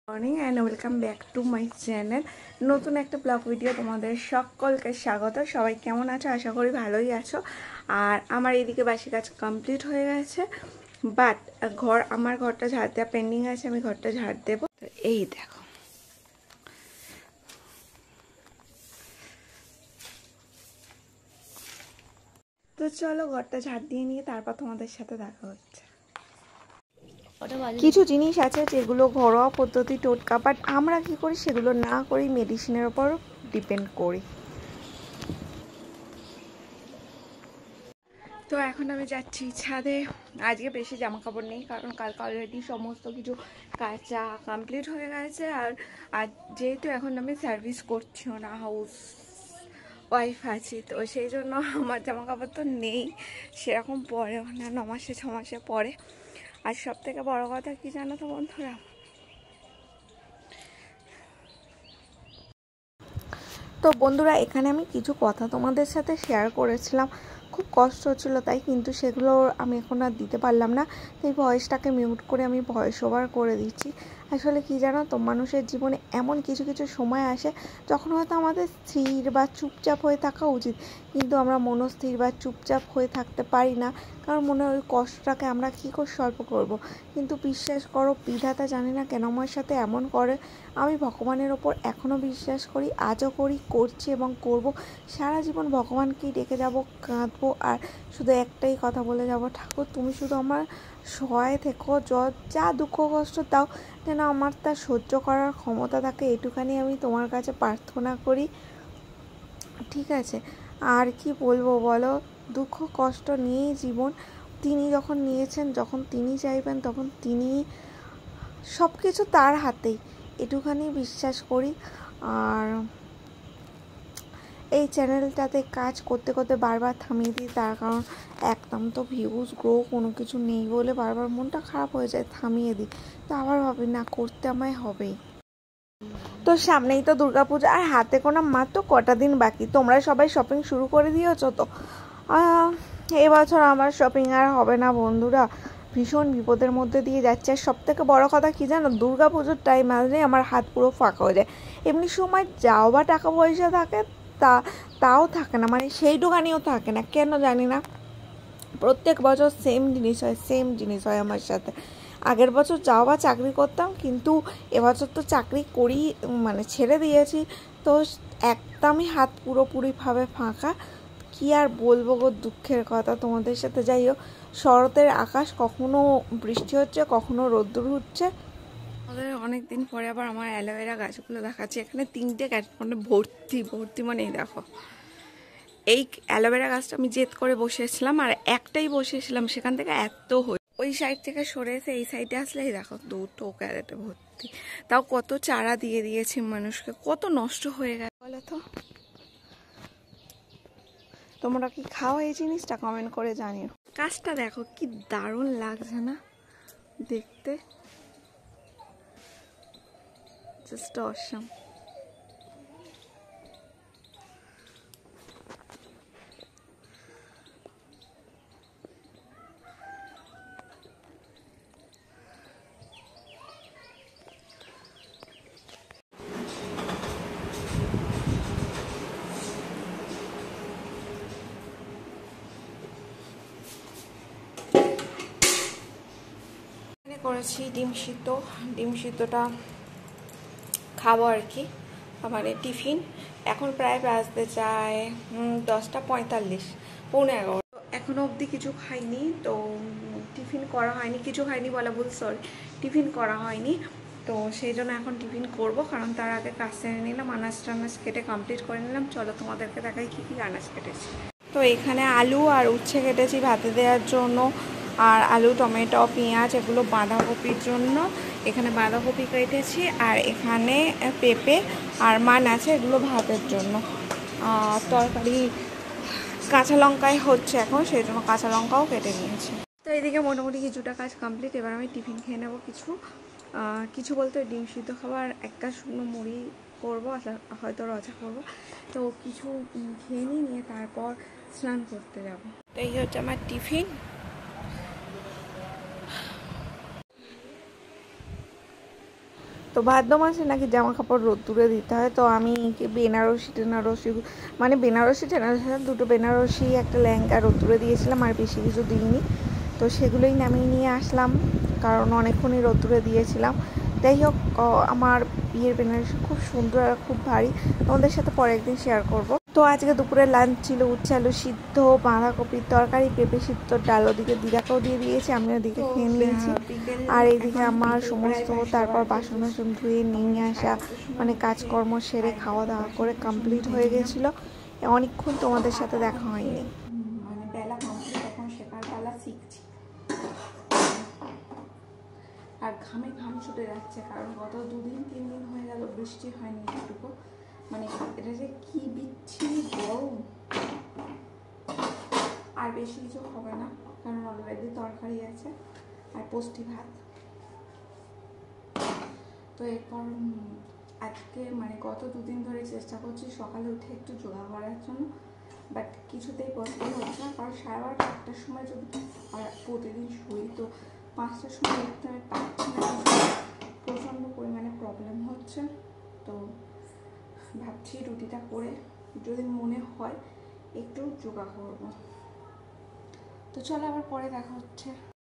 Morning and welcome back to my channel. নতুন একটা blog video তোমাদের সকলকে স্বাগত। সবাই কেমন আছো? আশা করি ভালোই আছো। আর আমার এদিকে বাসি কাজ কমপ্লিট হয়ে গেছে, বাট আমার ঘরটা ঝাড় দেওয়া পেন্ডিং আছে। আমি ঘরটা ঝাড় দেবো। তো এই দেখো, তো চলো ঘরটা ঝাড় দিয়ে নিয়ে তারপর তোমাদের সাথে দেখা হচ্ছে। কিছু জিনিস আছে যেগুলো ঘরোয়া পদ্ধতি টোটকা, বাট আমরা কি করি সেগুলো না করি, মেডিসিনের ওপর ডিপেন্ড করি। তো এখন আমি যাচ্ছি ছাদে। আজকে বেশি জামা কাপড় নেই, কারণ কালকে অলরেডি সমস্ত কিছু কাচা কমপ্লিট হয়ে গেছে। আর যেহেতু এখন আমি সার্ভিস করছিও না, হাউস ওয়াইফ আছি, তো সেই জন্য আমার জামা কাপড় তো নেই সেরকম, পরে না 9 মাসে 6 মাসে পরে। আর সব থেকে বড় কথা কি জানো তো বন্ধুরা, এখানে আমি কিছু কথা তোমাদের সাথে শেয়ার করেছিলাম, খুব কষ্ট হচ্ছিলো তাই, কিন্তু সেগুলো আমি এখন আর দিতে পারলাম না। তো এই ভয়েসটাকে মিউট করে আমি ভয়েস ওভার করে দিচ্ছি। আসলে কি জানো তো, মানুষের জীবনে এমন কিছু কিছু সময় আসে যখন হয়তো আমাদের স্থির বা চুপচাপ হয়ে থাকা উচিত, কিন্তু আমরা মনস্থির বা চুপচাপ হয়ে থাকতে পারি না, কারণ মনে ওই কষ্টটাকে আমরা কী করে সল্ভ করব। কিন্তু বিশ্বাস করো, বিধাতা জানি না কেন আমার সাথে এমন করে। আমি ভগবানের ওপর এখনও বিশ্বাস করি, আজও করি, করছি এবং করব। সারা জীবন ভগবানকেই ডেকে যাব, কাঁদবো, আর শুধু একটাই কথা বলে যাব, ঠাকুর তুমি শুধু আমার সহায় থেকো, যা দুঃখ কষ্ট দাও যেন আমার তা সহ্য করার ক্ষমতা থাকে, এটুখানি আমি তোমার কাছে প্রার্থনা করি, ঠিক আছে? আর কি বলবো বলো, দুঃখ কষ্ট নিয়েই জীবন। তিনি যখন নিয়েছেন, যখন তিনি চাইবেন, তখন তিনি সব কিছু তার হাতেই, এটুখানি বিশ্বাস করি। আর এই চ্যানেলটাতে কাজ করতে করতে বারবার থামিয়ে দিই, তার কারণ একদম তো ভিউজ গ্রো কোনো কিছু নেই বলে বারবার মনটা খারাপ হয়ে যায়, থামিয়ে দিই। তো আবার ভাবি না, করতে আমায় হবেই। তো সামনেই তো দুর্গাপূজা, আর হাতে কোনো মাত্র কটা দিন বাকি। তোমরা সবাই শপিং শুরু করে দিয়েছো তো? এবছর আমার শপিং আর হবে না বন্ধুরা, ভীষণ বিপদের মধ্যে দিয়ে যাচ্ছে। আর সব থেকে বড়ো কথা কী জানো, দুর্গাপুজোর টাইম আসলে আমার হাত পুরো ফাঁকা হয়ে যায়। এমনি সময় যাও বা টাকা পয়সা থাকে, তাও থাকে না, মানে সেইটুকানিও থাকে না, কেন জানি না। প্রত্যেক বছর সেম জিনিস হয় আমার সাথে। আগের বছর যাও বা চাকরি করতাম, কিন্তু এবছর তো চাকরি করি, মানে ছেড়ে দিয়েছি, তো একদমই হাত পুরোপুরিভাবে ফাঁকা। কি আর বলবো গো, দুঃখের কথা তোমাদের সাথে। যাই হোক, শরতের আকাশ, কখনো বৃষ্টি হচ্ছে, কখনো রোদ্দুর হচ্ছে। আমাদের অনেক দিন পরে আবার আমার অ্যালোভেরা গাছগুলো দেখাচ্ছি। এখানে 3টে গাছ, মানে ভর্তি, মানে এই দেখো, এই অ্যালোভেরা গাছটা আমি জেদ করে বসেছিলাম, আর একটাই বসেছিলাম, সেখান থেকে এত ওই সাইড থেকে সরে এসে এই সাইডে আসলেই দেখো 2টো ক্যারেটে ভর্তি। তাও কত চারা দিয়ে দিয়েছি মানুষকে, কত নষ্ট হয়ে গেছে বলো তো। তোমরা কি খাও এই জিনিসটা? কমেন্ট করে জানিও। গাছটা দেখো কি দারুণ লাগছে না দেখতে, জাস্ট অসাম। করেছি ডিম সিদ্ধটা খাবো আর কি, মানে টিফিন। এখন প্রায় বাজতে চায় 10টা 45, পৌনে 11। এখনো অবধি কিছু খাইনি, তো টিফিন করা হয়নি, কিছু খাইনি বলা ভুল, সরি, টিফিন করা হয়নি। তো সেই জন্য এখন টিফিন করব, কারণ তার আগে কাজ সেরে নিলাম, আনাজ টানাজ কেটে কমপ্লিট করে নিলাম। চলো তোমাদেরকে দেখাই কী কী আনাজ কেটেছি। তো এখানে আলু আর উচ্ছে কেটেছি ভাতে দেওয়ার জন্য, আর আলু, টমেটো, পেঁয়াজ এগুলো বাঁধাকপির জন্য। এখানে বাঁধাকপি কেটেছি, আর এখানে পেঁপে আর মান আছে, এগুলো ভাতের জন্য। তরকারি কাঁচা লঙ্কায় হচ্ছে এখন, সেই জন্য কাঁচা লঙ্কাও কেটে নিয়েছি। তো এইদিকে মোটামুটি কিছুটা কাজ কমপ্লিট। এবার আমি টিফিন খেয়ে নেবো কিছু বলতে ডিম সিদ্ধ খাবার, একটা শুকনো মুড়ি করবো, হয়তো রচা করবো। তো কিছু খেয়ে নিয়ে তারপর স্নান করতে যাব। তো এই হচ্ছে আমার টিফিন। তো ভাদ্র মাসে নাকি জামা কাপড় রোদ্দুরে দিতে হয়। তো আমি বেনারসি মানে বেনারসি দুটো বেনারসি একটা লেহেঙ্গা রোদ্দুরে দিয়েছিলাম, আর বেশি কিছু দিইনি। তো সেগুলোই নামিয়ে নিয়ে আসলাম, কারণ অনেকক্ষণই রোদ্দুরে দিয়েছিলাম। যাই হোক, আমার বিয়ের বেনারসি খুব সুন্দর আর খুব ভারী, তোমাদের সাথে পরে একদিন শেয়ার করব। তো আজকে দুপুরে লাঞ্চ ছিল উচ্ছে আলু সিদ্ধ, বাঁধাকপির তরকারি, পেঁপে সিদ্ধ, ডাল। ওদিকে দিদাকেও দিয়ে দিয়েছি, আমি ওদিকে খেয়ে নিয়েছি। আর এইদিকে আমার সমস্ত তারপর বাসন বাসন ধুয়ে নিয়ে আসা, মানে কাজকর্ম সেরে খাওয়া দাওয়া করে কমপ্লিট হয়ে গেছিলো। অনেকক্ষণ তোমাদের সাথে দেখা হয়নি, মানে বেলা কমপ্লিট, এখন শেখার বেলা শিখছি। আর ঘামে ঘাম ছুটে যাচ্ছে, কারণ গত 2-3 দিন হয়ে গেল বৃষ্টি হয়নি একটুকু। মানে এটা যে কি বিচ্ছিরি গরম। আর বেশি কিছু হবে না, কারণ অলরেডি তরকারি আছে আর পুষ্টি ভাত। তো এরপর আজকে মানে গত 2 দিন ধরে চেষ্টা করছি সকালে উঠে একটু যোগা করার জন্য, বাট কিছুতেই পসিবল হচ্ছে না, কারণ 12:30 1টার সময় যদি আর প্রতিদিন শুই, তো 5টার সময় উঠতে আমি পারছি না, প্রচণ্ড পরিমাণে প্রবলেম হচ্ছে। তো ভাবছি রুটিটা করে যদি মনে হয় একটু যোগা করবো। তো চলো আবার পরে দেখা হচ্ছে।